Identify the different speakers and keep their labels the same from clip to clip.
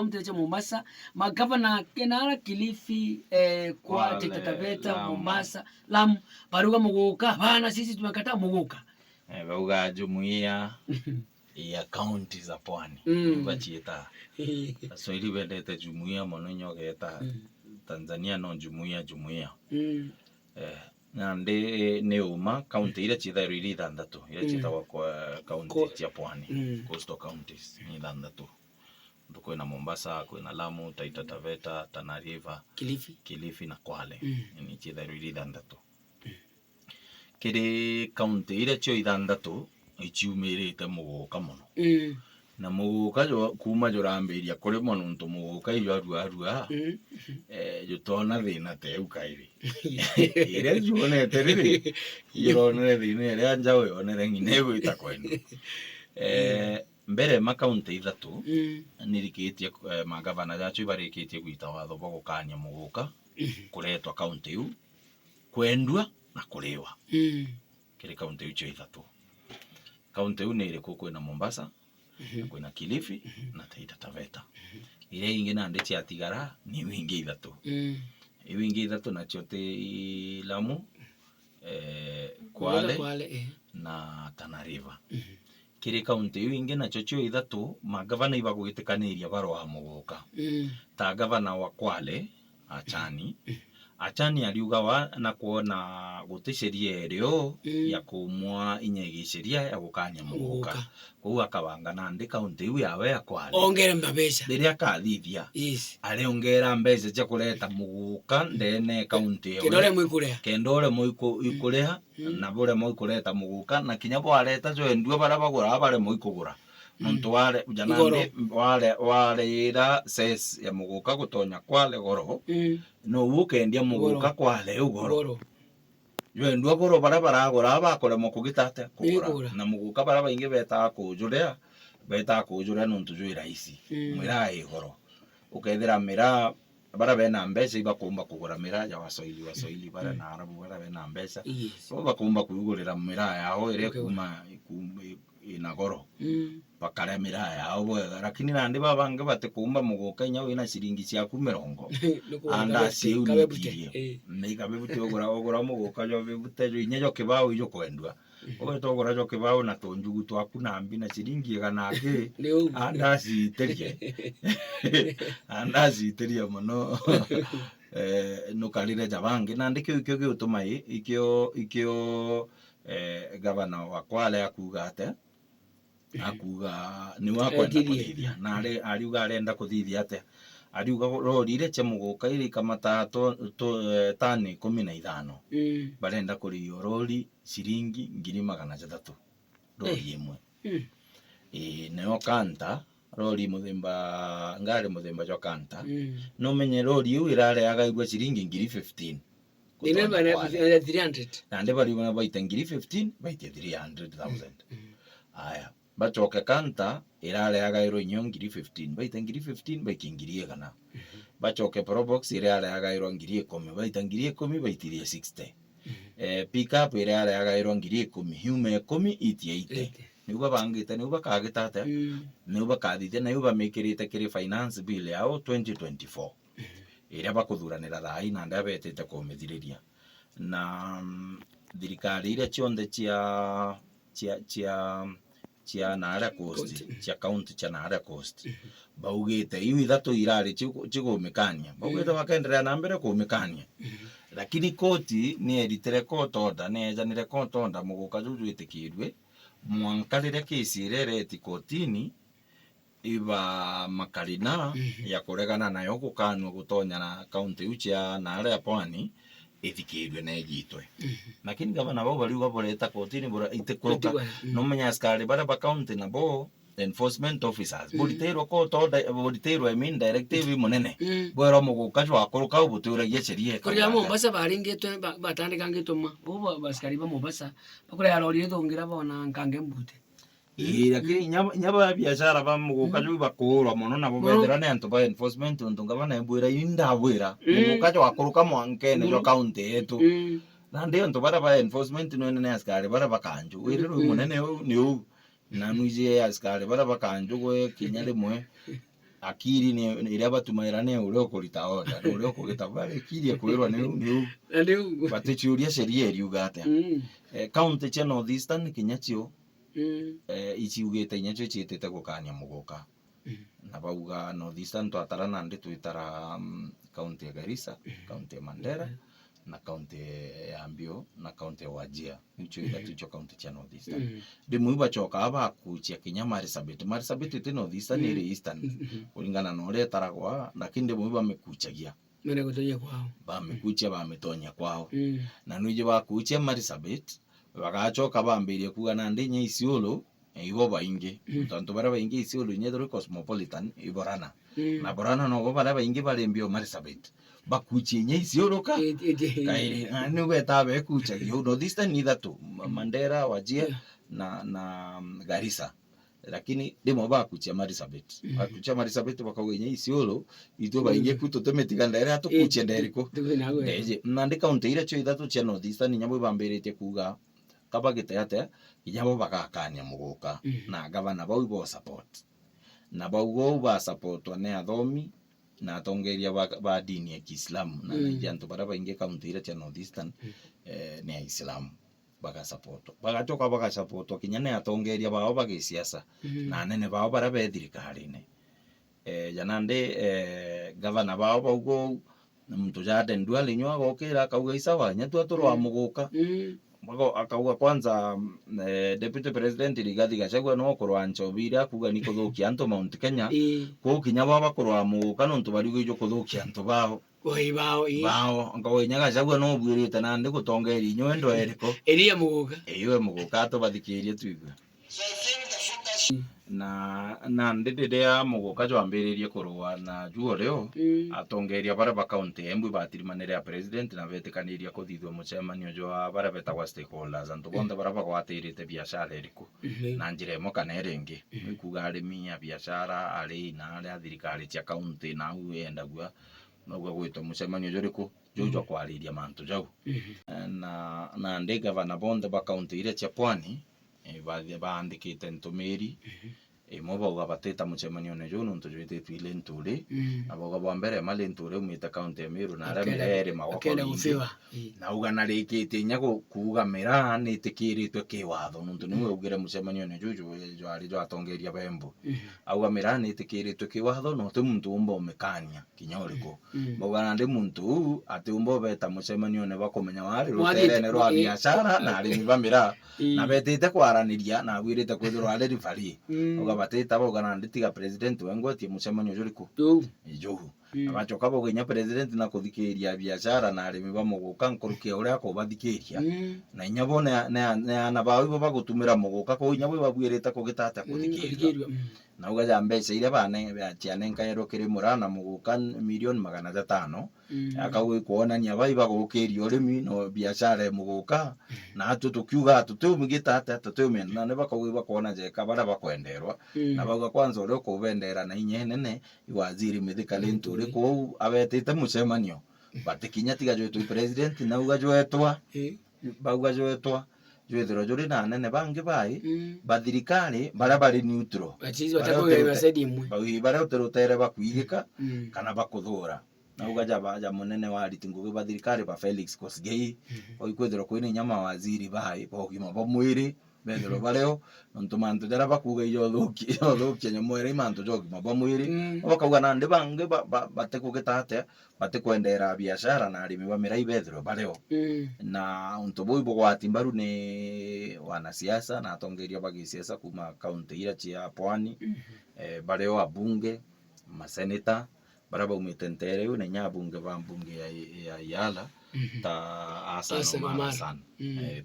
Speaker 1: kaunti ya Mombasa, magavana Kenara, Kilifi, kwa Taita Taveta, Mombasa, Lamu, baruga muguka bana, sisi tumekataa muguka.
Speaker 2: Bauga jumuiya ya kaunti za pwani bachieta Swahili bendete jumuiya mono nyogeta Tanzania no jumuiya na ndi ni uma kaunti ile chithairo iri ithanthatu ile chitagwa kwa kaunti ya pwani coastal counties ni ithanthatu kwina Mombasa, kwina Lamu, Taita Taveta, Tana River, Kilifi na Kwale ni chithairo iri ithanthatu kiri kaunti ile cio ithanthatu ichiumirite muguka muno na muguka kuma jurambiria kuri monuntu muguka iyo arua jutona thina teu kairi ire juonete riri ironere thina ire njao yonere ngine gwita kwenu mbere makaunti ithatu nirikitie magavana jacho ibarikitie gwita watho bwa gukania muguka kuretwa kaunti iu kwendwa na kuriwa kiri kaunti iu ithatu. Kaunti iu ni iriku kwina Mombasa, kwina Kilifi na Taita Taveta. Ile ingi na ndichi atigara ni wingi ithatu. Wingi ithatu na chote Lamu, Kwale na Tana River. Kiri kaunti iu ingi na chocho ithatu magavana ibagwitikaniria barwa muguka. Ta gavana wa Kwale Achani aliugawa na kuona guti sheria irio ya kumwa inyegi sheria ya gukania muguka kwa akabanga na ndi kaunti iu yawe ya Kwale
Speaker 1: ongera mbeca
Speaker 2: riria kathithia ari ongera mbeca cia kureta muguka ndene kaunti iu kendore muikureha na bure muikureta muguka na kinya bwareta jo enduo bara bagura bare muikugura muntu warira ses ya muguka gutonya Kwale goro no ukendia muguka Kwale ugoro yo ndua goro bara agora bakore mukugitata kugura na muguka bara baingi beta kujurea nuntu jo iraisi mwira igoro ukethira mira bara bena mbeca ibakumba kugura mira ya waswahili bara na arabu bara bena mbeca so bakumba kugurira mira yao ire kuma ina goro bakare mira yao bwega lakini nandi babange batikumba muguka nya wina ciringi ciaku 70 anda ciu ni kabebuti ogura muguka jo bebute jo inya jo kibao ijo kwendwa ogotogora jo kibao na tonjugu twaku na mbi na ciringi ganake anda citeria muno no kalire jabange nandi kyo giutumai ikyo gavana wa Kwale akuga ni wakwenda kuthithia na ariuga arenda kuthithia ate ariuga rori ile cha muguka ile kamata tani 15 barenda kurio rori ciringi 300 rori imwe neo kanta rori muthemba ngari muthemba jo kanta no menye rori iu irare agaigwa ciringi 15,000
Speaker 1: ine bana 300
Speaker 2: na ndi bari bana baita 15,000 baita 300,000 aya bachoka kanta irare agairo inyo 15,000 baita 15,000 baikingiriye kana bachoke probox irare agairo 10,000 baita 10,000 baitirie 60 pick up irare agairo 10,000 hume 10 itie niuba bangite niuba kagitata niuba kathite na niuba mekirite kiri finance bill yao 2024 iria bakuthuranira thai na ndabetete kumithiriria na thirikari iria cionthe cia Nara Coast cia county cia Nara Coast baugite iu ithatu irari chigumikania baugite bakaendelea na mbere kumikania lakini koti ni eritere court order nejanire court order muguka juju itikirwe mwankarire kesi irereti kotini iba makarina ya kuregana nayo gukanwa gutonya na county ucia Nara ya Pwani ithikirwe na igitwe lakini gavana bau bari baboreta kotini bora itekuruka no menya askari bara ba county na bo enforcement officers boriterwo court order boriterwo directive munene bwero muguka jwa kuruka ubutura yecherie
Speaker 1: kuria Mombasa baringitwe batandikangituma bo askari ba Mombasa bakure arori thongira bona nkange mbute
Speaker 2: lakini nyaba biashara ba muguka jwa bakurwa muno na bobethera ne antu ba enforcement ndunga bana bwira inda bwira muguka jwa kuruka mwankene jwa county yetu na ndio antu bara ba enforcement no ne askari bara bakanju wiriro munene ni u na nuije askari bara bakanju gwe kinya rimwe akiri ni iria batumaira ne uri okurita order uri okugita bare kiri kwirwa ni batichuria sheria iriuga atia county cha North Eastern kinyachio ichiugite inyacho chiitite gukania muguka na bauga North Eastern twatara nandi twitara county ya Garissa, county ya Mandera na county ya Mbio na county ya Wajir nicho ithatu county cha North Eastern ndimwe bachoka abakuchia kinya Marsabit ite North Eastern iri Eastern kulingana na ore taragwa lakini ndimwe bamekuchagia
Speaker 1: mere gutonya kwao
Speaker 2: bamekuchia bametonya kwao na nwije bakuchia Marsabit bagachoka bambirie kuga nandi nya Isiolo ibo baingi tonto bara baingi Isiolo nyethoro cosmopolitan iborana na borana no bara baingi bari Mbio Marsabit bakuchie nya Isiolo ka kaire ni weta bekuchagia North Eastern ithatu Mandera Wajir na Garissa lakini ndimo bakuchia Marsabit bakuchia Marsabit bakauga nya Isiolo ito baingi kutotemetiga ndere atukuchia nderiko eje nandi county ire cho ithatu cha North Eastern nyamwe bambirite kuga kabagite ate inyabo bagakania muguka na gavana bau bo support na bau ba support ne athomi na atongeria ba dini ya Kiislamu na njanto bara baingi county ire cha North Eastern ne Islam baga support bagatoka baga support kinya ne atongeria bao bagisiasa na nene bao bara be thirikari-ini janande gavana bao baugo mtu jade ndwali nywa gokira kauga isawa nyatu aturwa muguka Mwago akauga kwanza deputy president Rigathi Gachagua no korwa Nchovira kuga ni kuthukia antu Mount Kenya ko kinya baba korwa muguka no ntu bari gwijo kuthukia antu bao bao ngo nyaga Gachagua no bwirite na ndi gutongeri nywendo eriko
Speaker 1: eria muguka
Speaker 2: eyo muguka to bathikirie tuigwe na ndididea muguka jwambiririe kurwa na juo leo atongeria bara ba county Embu batirimanire ya president na vetikaniria kuthithwa mucemanio jwa bara betagwa stakeholders antu bonde bara bagwatirite biashara eriku na njire mo kana eringi kuga arimi ya biashara ari na ari thirikari cia county na uenda gwa nogwa gwito mucemanio joriku jojo kwariria mantu jau na ndi gavana bonde ba county ire cia Pwani baandikite ntumiri mo bauga batita mucemanio ne jono ntu jwite twile nturi aboga bwa mbere mali nturi umita county ya Meru na ara mere mawako na uga na rikite nyago kuga mera ni tikiritwe kiwatho ntu niwe ugire mucemanio ne jojo jwari jwa atongeria bembo auga mera ni tikiritwe kiwatho no te muntu umbo mekania kinyoriko bauga ndi muntu ati umbo beta mucemanio ne bakomenya wari ruterene rwa biashara na ari bamira na betite kwaraniria na gwirite kwithirwa ari rifari uga batita boga na nditiga president wengoti mucemanio juriku johu abachoka boga president na kuthikiria biashara na arimi bamuguka nkurukia uria ko bathikiria na inyabo na bawo bagutumira muguka ko inyabo babwirite kugitata kuthikiria na uga ja mbeca iria bane bachiane nkairo kiri murana muguka milioni 500 akagwe kuonania bai bagukiria urimi no biashara muguka na atutukiuga tutumigitata tutumena na ne bakagwe bakona je kabara bakwenderwa na baga kwanza uri kubendera na inye nene iwaziri mithikali nturi ko abetite mucemanio batikinya tiga jwe tu president na uga jwetwa bauga jwetwa jwethero juri na nene bangi bai bathirikari bara bari neutral
Speaker 1: bachizi batakugira basedi imwe
Speaker 2: bauhi bara uterutere bakwigika kana bakuthura na uga ja munene wa ritingugi bathirikari ba Felix Kosgei oikwethero kwini nyama waziri bai bogima bomwiri bethero bareo nontu mantu jara bakuga iyo thuki nyamwere mantu jogima bomwiri bakauga na ndi bangi batekugita batikwendera biashara na arimi bamirai bethero bareo na untu boi bogwati mbaru ni wanasiasa na atongeria bagisiasa kuma county ira cia Pwani bareo abunge maseneta bara baumite ntere ne nyabunge bambunge ya Yala ta Hassan Omar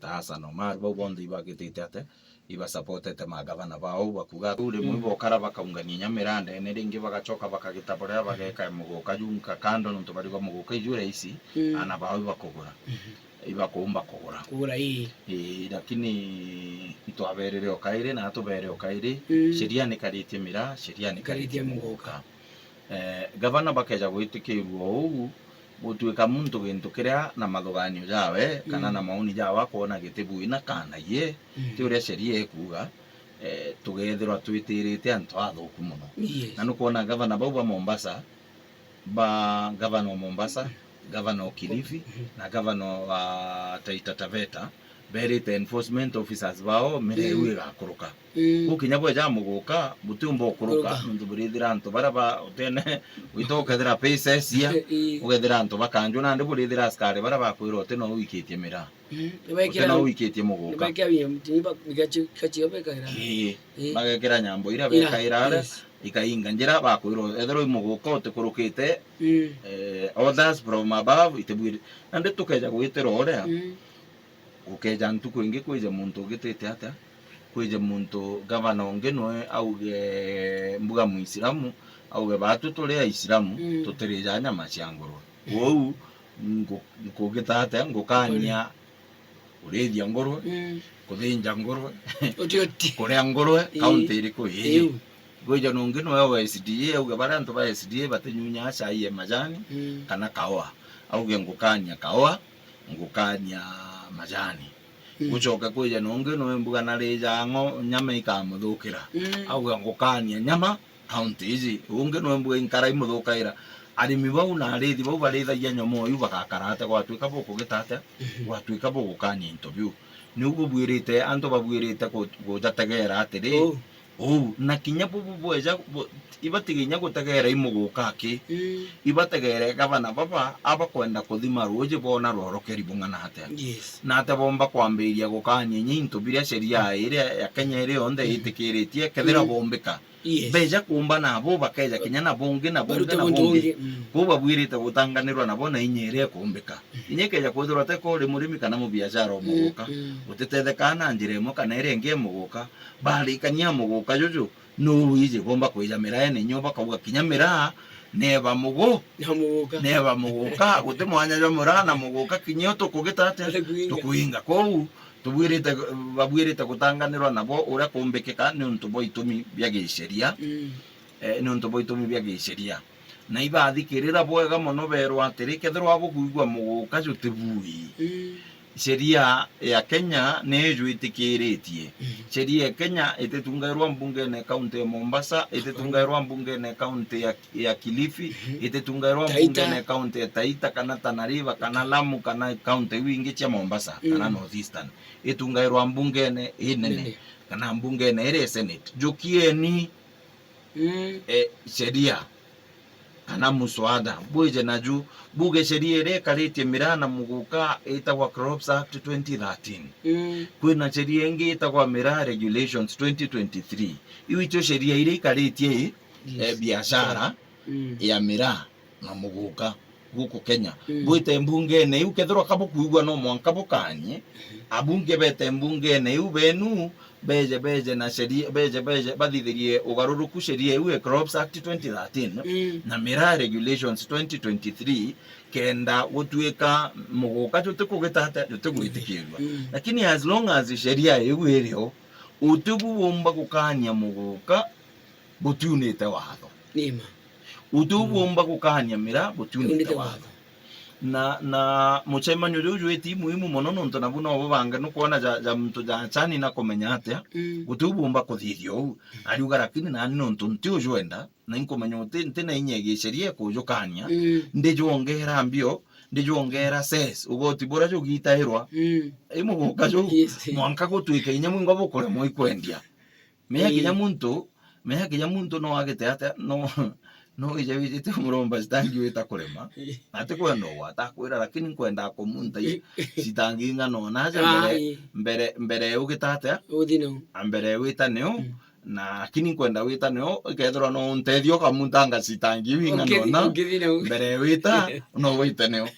Speaker 2: ta Hassan Omar bo bondi bagitite ate iba supportete magavana bao bakuga uri mwibo kara bakaungania nyamirande ne ringi bagachoka bakagitaborea bageka muguka junka kando nuntu bari go muguka ijure isi ana bao bakugura iba kuumba kugura lakini itwaberere okaire na atubere okaire sheria ni karitie mira sheria ni karitie muguka gavana bakeja gwitikirwo ugu gutwika muntu gintu kiria na mathuganio jawe kana na mauni jawa kuona gitibu ina kana ye ti uria sheria ekuga tugethirwa twitirite antu athuku muno na nukuona gavana bau ba Mombasa ba gavana wa Mombasa, gavana wa Kilifi na gavana wa Taita Taveta berite enforcement officers bao mirewe gakuruka ukinya bwe ja muguka butumbo kuruka ndu burithira antu baraba utene witokethira pesa cia ugethira antu bakanju na ndu burithira askari baraba kwiro teno wikitie mira teno wikitie muguka bagekira nyambo ira bekairara ikainga njira bakwiro ethero muguka utekurukite orders from above itebwire na ndu tukeja gwitira orea ukeja ntu kwingi kwija muntu ugitete ata kwija muntu gavana ongenwe auge mbuga muislamu auge batu tole aisilamu tutereja nyama ciangoro wou ngugitata ngukania urethia ngoro kuthinja ngoro kuria ngoro kaunti iriku hii gwija nongenwe wa SDA auge bara ntu ba SDA batinyunya cai majani kana kawa auge ngukania kawa ngukania majani gucoka kwija nonge no mbuga na reja ngo nyama ikamuthukira auga ngukania nyama county ici unge no mbuga inkara imuthukaira arimi bau na arithi bau barithagia nyomo yu bagakarate gwatuika buku gitate gwatuika buku kania interview nugu bwirite antu babwirite gujategera atiri na kinya bubu bweja ibatiginya gutegera imuguka ki ibategere gavana baba abakwenda kuthima roje bona rorokeri bungana hata na ate bomba kwambiria gukanye nyintu biria sheria ire ya Kenya ire onde itikiritie kethira bombeka beja kumba na bo bakeja kinya na bonge na bonge bo babwirite gutanganirwa na bona inyere kumbeka inyekeja kuthura te ko ri murimi kana mu biashara omuguka utetethekana njire mo kana ire nge muguka bali kanya muguka juju no ije bomba kwija mira ene nyoba kauga kinya mira neba muguka gute mwanya jo mura na muguka kinyo to kugitate tukuinga kou babwirite gutanganirwa nabo uria kumbekeka ni untu bo itumi bya gisheria ni untu bo itumi bya gisheria na ibathikirira bwega muno berwa atiri kethirwa bukuigwa muguka jutibui sheria ya Kenya nejuitikiritie sheria ya Kenya itetungairwa mbungene kaunti ya Mombasa itetungairwa mbungene kaunti ya Kilifi itetungairwa mbungene kaunti ya Taita kana Tana River kana Lamu kana kaunti wingi cha Mombasa kana North Eastern itungairwa mbungene inene kana mbungene ire Senate jokieni sheria kana muswada bwije naju buge sheria ire karitie mirana muguka itagwa Crops Act 2013 kwina sheria ingi itagwa Mira Regulations 2023 iwicho sheria ire karitie biashara ya mira na muguka guku Kenya bwite mbungene iu kethirwa kabukuigwa no mwanka bukanye abunge bete mbungene iu benu beje na sheria beje bathithirie ugaruruku sheria iu Crops Act 2013 na Mira Regulations 2023 kenda gutuika muguka tutikugitata tutigwitikirwa lakini as long as sheria iu irio utubumba gukania muguka butunite watho nima utubumba gukania mira butunite watho na muchemanyo ryo eti muhimu muno nonto na buno bobanga no kuona ja mtu ja chani na komenya atia utubumba kuthithio ari ugarakini na nonto ntio joenda na inkomenya uti na inyege sheria kujokania ndejongera mbio ndejongera ses ugoti bora jo gitairwa imuguka jo mwanka gutuika inya mwingo bukore moi kwendia meya kinya muntu no agete ata no ije wite muromba stangi wita kurema ate kwenda watakwira lakini kwenda kumunta sitangi ngano naja mbere ugitate uthino ambere wita neo na lakini kwenda wita neo ikethira no nteithio kamuntanga sitangi wingano na mbere wita no wita neo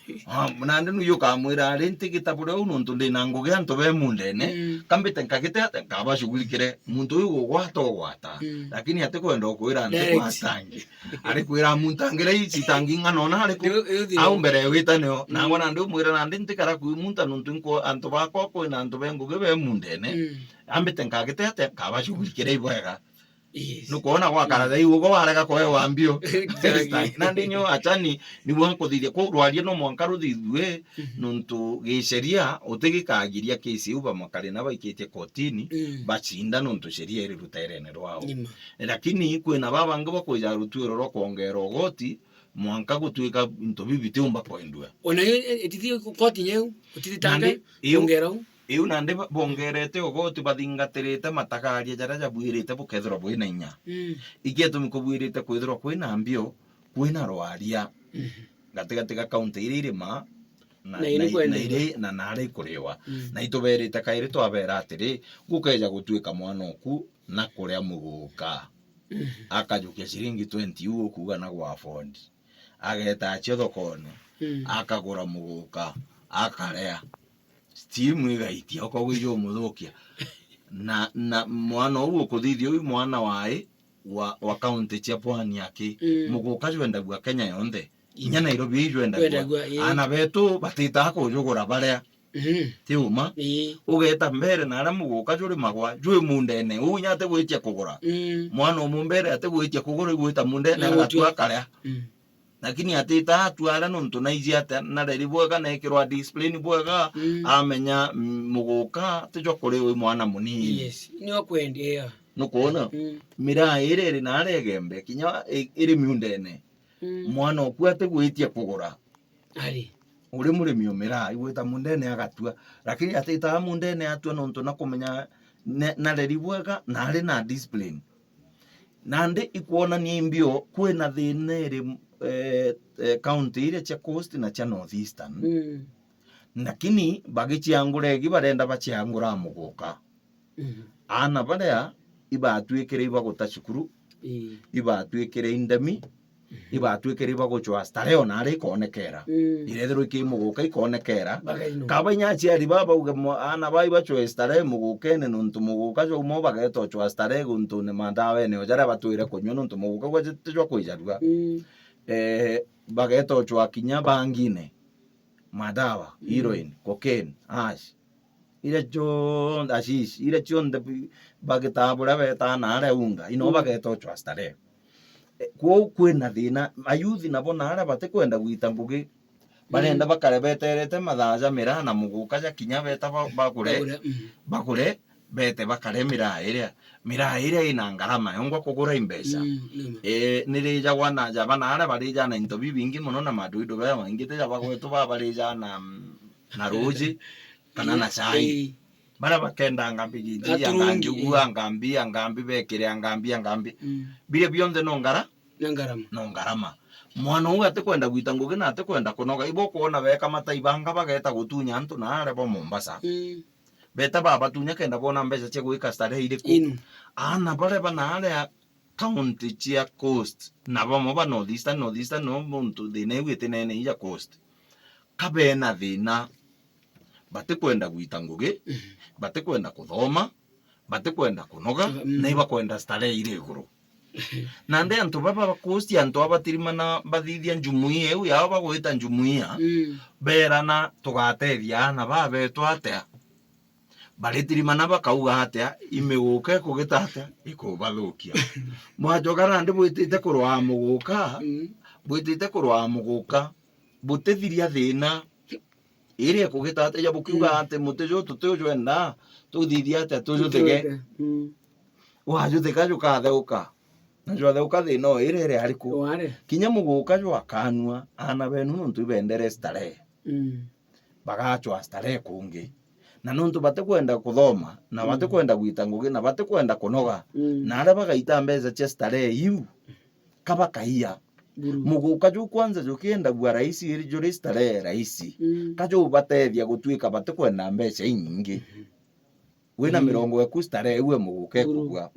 Speaker 2: munande nu yuka mwira renti kitabure ununtu ndina nguge antu be mundene kambite nkagite ate kaba shugulikire muntu uyu gwata lakini ate kwenda kwira nte kwatangi ari kwira muntangire sitangi ngano na ari au mbere wita neo na ngona ndu mwira na ndinti kara ku munta nuntu nko antu bakwa ko na antu be nguge be mundene ambite nkagite ate kaba shugulikire ibwega nukuona kwa karatha iugo warega kuhewa mbio na ndinyo achani ni wanko thithia ko rwaria no mwanka ruthithwe nuntu giceria utigikagiria kesi uba makari na baikitie kotini bacinda nuntu sheria iri ruterene rwao lakini kwina baba ngabo kuja rutuiro ro kuongera ogoti mwanka gutuika into bibiti umba poindwe
Speaker 1: ona etithio koti nyeu utithitanga ongera
Speaker 2: iu nande bongerete ogoti bathingatirite matakaria jara jabwirite bukethro bwina inya igeto mikubwirite kwithro kwina mbio kwina rwaria gatiga kaunti iri ma na nare kuriwa na ituberite kairi twabera atiri gukeja gutuika mwana oku na kuria muguka akajukia shilingi 20 uo kuga na gwa fondi ageta achio thokone akagura muguka akarea stimu igaitia okogwijo muthukia na mwana uo kuthithio uyu mwana wae wa county cia Pwani yake muguka jwenda gwa Kenya yonthe inya Nairobi jwenda gwa ana betu batita kujugura baria tiuma ugeta mbere na ara muguka juri magwa jwe mundene unya ate gwitia kugura mwana umumbere ate gwitia kugura gwita mundene agatwa karia lakini atita atwara nuntu naijia ate na reri bwega na ikirwa discipline bwega amenya muguka tijo kuri uyu mwana munini
Speaker 1: ni okwendia
Speaker 2: nukuona mira iri na aregembe kinya iri miundene mwana oku ate gwitia kugura
Speaker 1: ari
Speaker 2: uri murimi umira igwita mundene agatua lakini atita mundene atua nuntu na kumenya na reri bwega na ari na discipline nande ikuona ni mbio kwina thina iri county ile cha coast na cha northeastern lakini bagichianguregi barenda bachiangura muguka ana baria ibatwikire ibagutacukuru ibatwikire indemi ibatwikire ibaguchwa stareo na ari konekera irethero ikimuguka ikonekera kabanya chiari baba uge ana bai bachwe stareo mugukene nuntu muguka jo mo bageto chwa stareo nuntu ne mandawe ne ojara batwire kunyo nuntu muguka gwetejwa kuijarua bageto chwa kinya bangine madawa heroin cocaine hash ile jo ashish ile chonde bagetabura beta na ara unga ino bageto chwa stareo ko kwina thina ayuthi nabo na ara bate kwenda gwita mbugi barenda bakarebeterete mathaja mira na muguka ja kinya beta bakure bete bakare mira iria ina ngarama yongwa kugura imbesa nirija wana jaba na ara barija na into bibingi muno na maduido ba wangite jaba kwetu ba barija na roji kana na chai bara bakenda ngambi giji ngangi uwa ngambi bekire ngambi bire bionde no ngarama mwana uyu ate kwenda gwita ngugi na ate kwenda kunoga ibo kuona beka mataibanga bageta gutunya antu na ara bo Mombasa beta baba tunya kenda bona mbesa che gwika starehe ile ku ana bare bana ara county chia coast na bomo ba northeastern no muntu thine gwite nene ya coast kabena thina bate kwenda gwita ngugi bate kwenda kuthoma bate kwenda kunoga na iba kwenda starehe ile iguru nande antu baba bakosti antu abatirimana bathithia njumuia eu yao bagwita njumuia berana tugateithia na babetu atea baritirimana bakauga atea imeguka kugita atea ikubathukia mwajogana ndi bwitite kurwa muguka butithiria thina ire kugita atea ya bukiuga ate mutejo tutujwenda tuthithia atea tujuthege wajuthega jukatheuka najwa theuka thino ire hariku kinya muguka jwa kanwa ana benu nuntu ibendere starehe bagachwa starehe kungi na nuntu bate kwenda kuthoma na bate kwenda gwita ngugi na bate kwenda kunoga na ara bagaita mbeza cia starehe iu kabakaia muguka ju kwanza jukienda gwa raisi iri juri starehe raisi kajo batethia gutwika bate kwenda mbeca inyingi wina mirongo eku starehe uwe muguka kugwa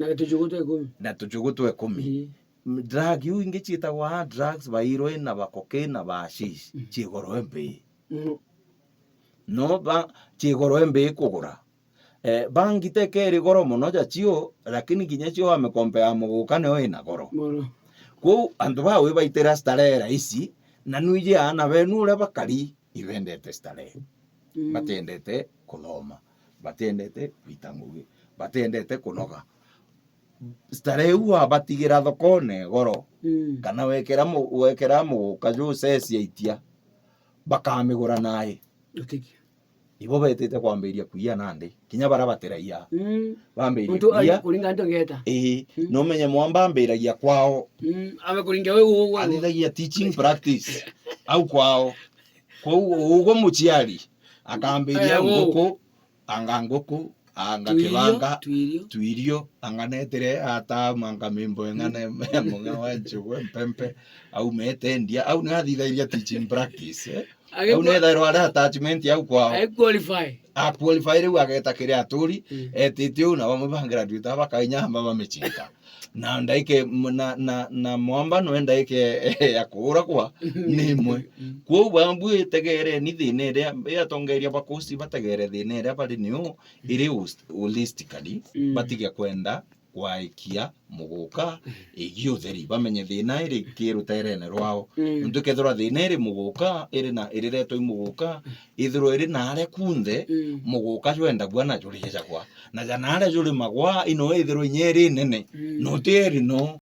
Speaker 2: na tujugutwe 10 drug yu ingi chitagwa drugs ba heroin na ba cocaine na ba hashish chigoro embe no ba chigoro embe kugura bangi tekeri goro muno ja chio lakini kinya chio amekompea muguka neo ina goro ko andu ba we baitera starehe raisi na nuije ana benu ure bakari ibendete starehe batendete kuthoma batendete gwita ngugi batendete kunoga starehe uwa batigira thokone goro kana wekera muguka juice itia bakamigura nae ibo betete kwambiria kuia nandi kinya bara bateraia bambiria kuia
Speaker 1: kuringa ndongeta
Speaker 2: no menye mwamba ambiragia kwao
Speaker 1: amekuringa wewe
Speaker 2: atithagia teaching practice au kwao kwa ugo muciari akambiria nguku anga nguku anga kibanga tuirio anga netere ata manga mimbo ngane munga wanjugwe mpempe au metendia au nathithairia teaching practice au nethairwo ara attachment au kwao qualify riu ageta kiria aturi etite u na bamubangira duita bakainya bamechika na ndaike na mwamba no ndaike ya kura kwa nimwe kwa bambu itegere ni thine ria yatongeria bakosi bategere thine ria bari niu iri holistically batiga kwenda kwaikia muguka igio theri bamenye thina iri kiruterene rwao ndu kethura thina iri muguka iri na iri reto muguka ithiro iri na are kunthe muguka jwenda bwana juri kwa na jana are juri magwa ino ithiro nyeri nene no teri no